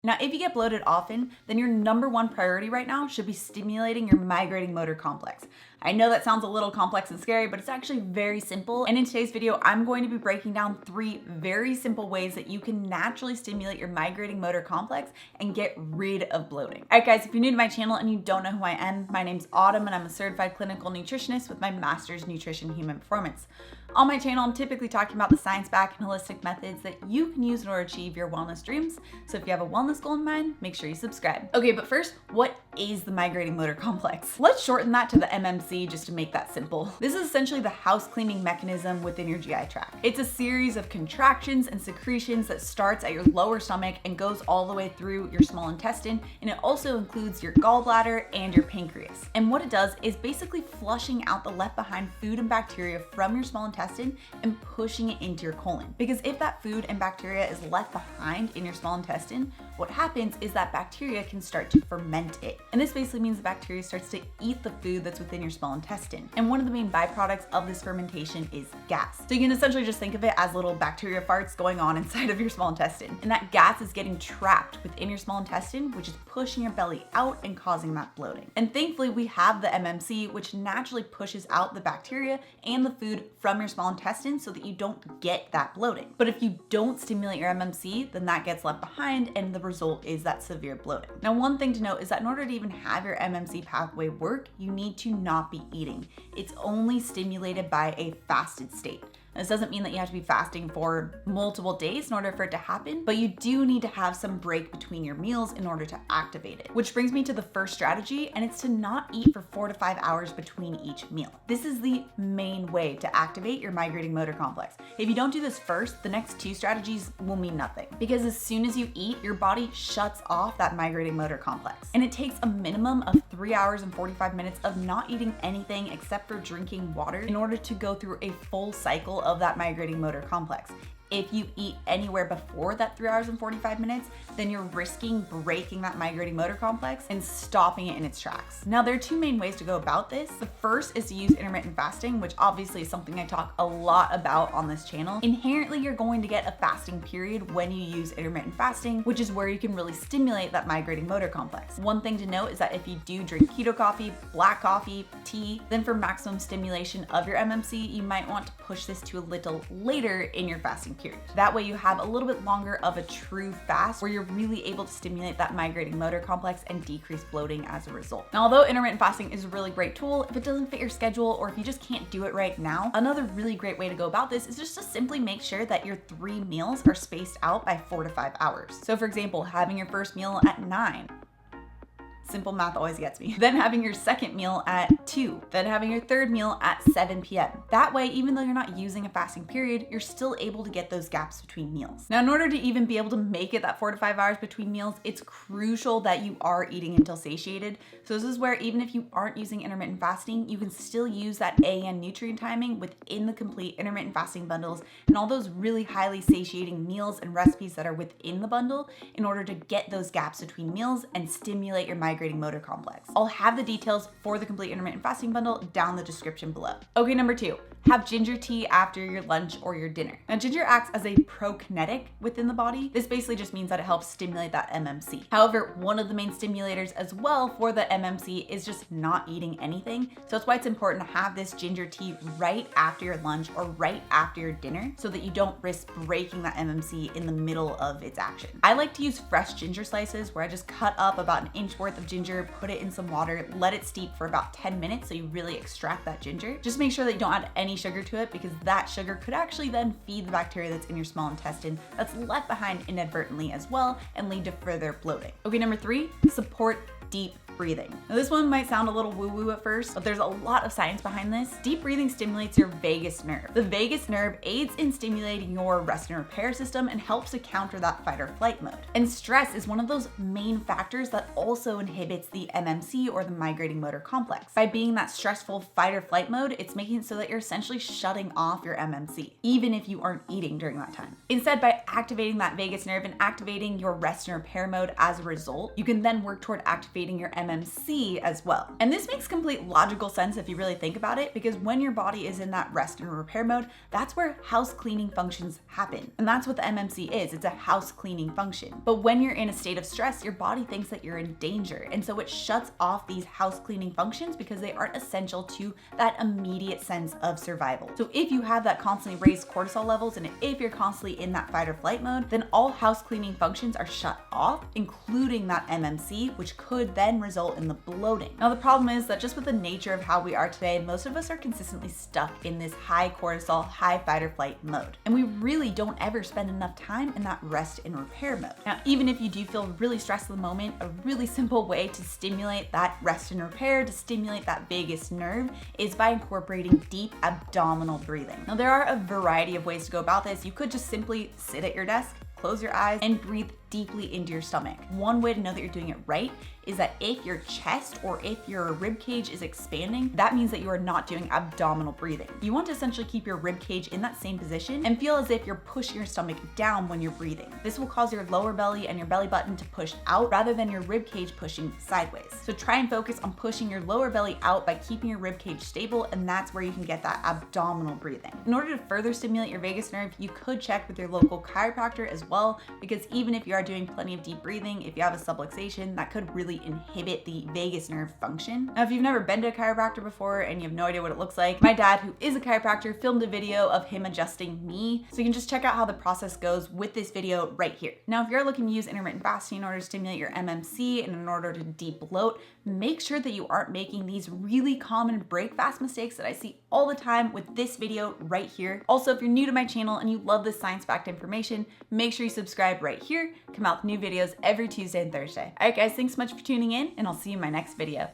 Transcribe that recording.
Now, if you get bloated often, then your number one priority right now should be stimulating your migrating motor complex. I know that sounds a little complex and scary, but it's actually very simple. And in today's video, I'm going to be breaking down 3 very simple ways that you can naturally stimulate your migrating motor complex and get rid of bloating. All right, guys, if you're new to my channel and you don't know who I am, my name's Autumn and I'm a certified clinical nutritionist with my master's in nutrition human performance. On my channel, I'm typically talking about the science-backed and holistic methods that you can use in order to achieve your wellness dreams. So if you have a wellness goal in mind, make sure you subscribe. Okay, but first, what is the migrating motor complex? Let's shorten that to the MMC just to make that simple. This is essentially the house cleaning mechanism within your GI tract. It's a series of contractions and secretions that starts at your lower stomach and goes all the way through your small intestine, and it also includes your gallbladder and your pancreas. And what it does is basically flushing out the left behind food and bacteria from your small intestine and pushing it into your colon. Because if that food and bacteria is left behind in your small intestine, what happens is that bacteria can start to ferment it. And this basically means the bacteria starts to eat the food that's within your small intestine. And one of the main byproducts of this fermentation is gas. So you can essentially just think of it as little bacteria farts going on inside of your small intestine. And that gas is getting trapped within your small intestine, which is pushing your belly out and causing that bloating. And thankfully, we have the MMC, which naturally pushes out the bacteria and the food from your small intestine so that you don't get that bloating. But if you don't stimulate your MMC, then that gets left behind and the result is that severe bloating. Now, one thing to note is that in order to even have your MMC pathway work, you need to not be eating. It's only stimulated by a fasted state. This doesn't mean that you have to be fasting for multiple days in order for it to happen, but you do need to have some break between your meals in order to activate it. Which brings me to the first strategy, and it's to not eat for 4 to 5 hours between each meal. This is the main way to activate your migrating motor complex. If you don't do this first, the next 2 strategies will mean nothing. Because as soon as you eat, your body shuts off that migrating motor complex. And it takes a minimum of 3 hours and 45 minutes of not eating anything except for drinking water in order to go through a full cycle of that migrating motor complex. If you eat anywhere before that 3 hours and 45 minutes, then you're risking breaking that migrating motor complex and stopping it in its tracks. Now, there are 2 main ways to go about this. The first is to use intermittent fasting, which obviously is something I talk a lot about on this channel. Inherently, you're going to get a fasting period when you use intermittent fasting, which is where you can really stimulate that migrating motor complex. One thing to note is that if you do drink keto coffee, black coffee, tea, then for maximum stimulation of your MMC, you might want to push this to a little later in your fasting period. That way you have a little bit longer of a true fast where you're really able to stimulate that migrating motor complex and decrease bloating as a result. Now, although intermittent fasting is a really great tool, if it doesn't fit your schedule or if you just can't do it right now, another really great way to go about this is just to simply make sure that your 3 meals are spaced out by 4 to 5 hours. So for example, having your first meal at 9. Simple math always gets me. Then having your second meal at 2. Then having your third meal at 7 p.m. That way, even though you're not using a fasting period, you're still able to get those gaps between meals. Now, in order to even be able to make it that 4 to 5 hours between meals, it's crucial that you are eating until satiated. So this is where even if you aren't using intermittent fasting, you can still use that AN nutrient timing within the complete intermittent fasting bundles and all those really highly satiating meals and recipes that are within the bundle in order to get those gaps between meals and stimulate your migrating motor complex. I'll have the details for the complete intermittent fasting bundle down in the description below. Okay, number 2, have ginger tea after your lunch or your dinner. Now, ginger acts as a prokinetic within the body. This basically just means that it helps stimulate that MMC. However, one of the main stimulators as well for the MMC is just not eating anything. So that's why it's important to have this ginger tea right after your lunch or right after your dinner so that you don't risk breaking that MMC in the middle of its action. I like to use fresh ginger slices where I just cut up about 1 inch worth of ginger, put it in some water, let it steep for about 10 minutes so you really extract that ginger. Just make sure that you don't add any sugar to it because that sugar could actually then feed the bacteria that's in your small intestine that's left behind inadvertently as well and lead to further bloating. Okay, number 3, support deep breathing. Now, this one might sound a little woo-woo at first, but there's a lot of science behind this. Deep breathing stimulates your vagus nerve. The vagus nerve aids in stimulating your rest and repair system and helps to counter that fight or flight mode. And stress is one of those main factors that also inhibits the MMC or the migrating motor complex. By being that stressful fight or flight mode, it's making it so that you're essentially shutting off your MMC, even if you aren't eating during that time. Instead, by activating that vagus nerve and activating your rest and repair mode as a result, you can then work toward activating activating your MMC as well. And this makes complete logical sense if you really think about it, because when your body is in that rest and repair mode, that's where house cleaning functions happen. And that's what the MMC is. It's a house cleaning function. But when you're in a state of stress, your body thinks that you're in danger. And so it shuts off these house cleaning functions because they aren't essential to that immediate sense of survival. So if you have that constantly raised cortisol levels, and if you're constantly in that fight or flight mode, then all house cleaning functions are shut off, including that MMC, which could then result in the bloating. Now, the problem is that just with the nature of how we are today, most of us are consistently stuck in this high cortisol, high fight or flight mode. And we really don't ever spend enough time in that rest and repair mode. Now, even if you do feel really stressed at the moment, a really simple way to stimulate that rest and repair, to stimulate that vagus nerve, is by incorporating deep abdominal breathing. Now, there are a variety of ways to go about this. You could just simply sit at your desk, close your eyes, and breathe deeply into your stomach. One way to know that you're doing it right is that if your chest or if your rib cage is expanding, that means that you are not doing abdominal breathing. You want to essentially keep your rib cage in that same position and feel as if you're pushing your stomach down when you're breathing. This will cause your lower belly and your belly button to push out rather than your rib cage pushing sideways. So try and focus on pushing your lower belly out by keeping your rib cage stable, and that's where you can get that abdominal breathing. In order to further stimulate your vagus nerve, you could check with your local chiropractor as well, because even if you are doing plenty of deep breathing, if you have a subluxation, that could really inhibit the vagus nerve function. Now, if you've never been to a chiropractor before and you have no idea what it looks like, my dad, who is a chiropractor, filmed a video of him adjusting me. So you can just check out how the process goes with this video right here. Now, if you're looking to use intermittent fasting in order to stimulate your MMC and in order to de-bloat, make sure that you aren't making these really common break fast mistakes that I see all the time with this video right here. Also, if you're new to my channel and you love this science-backed information, make sure you subscribe right here. Come out with new videos every Tuesday and Thursday. All right, guys, thanks so much for tuning in, and I'll see you in my next video.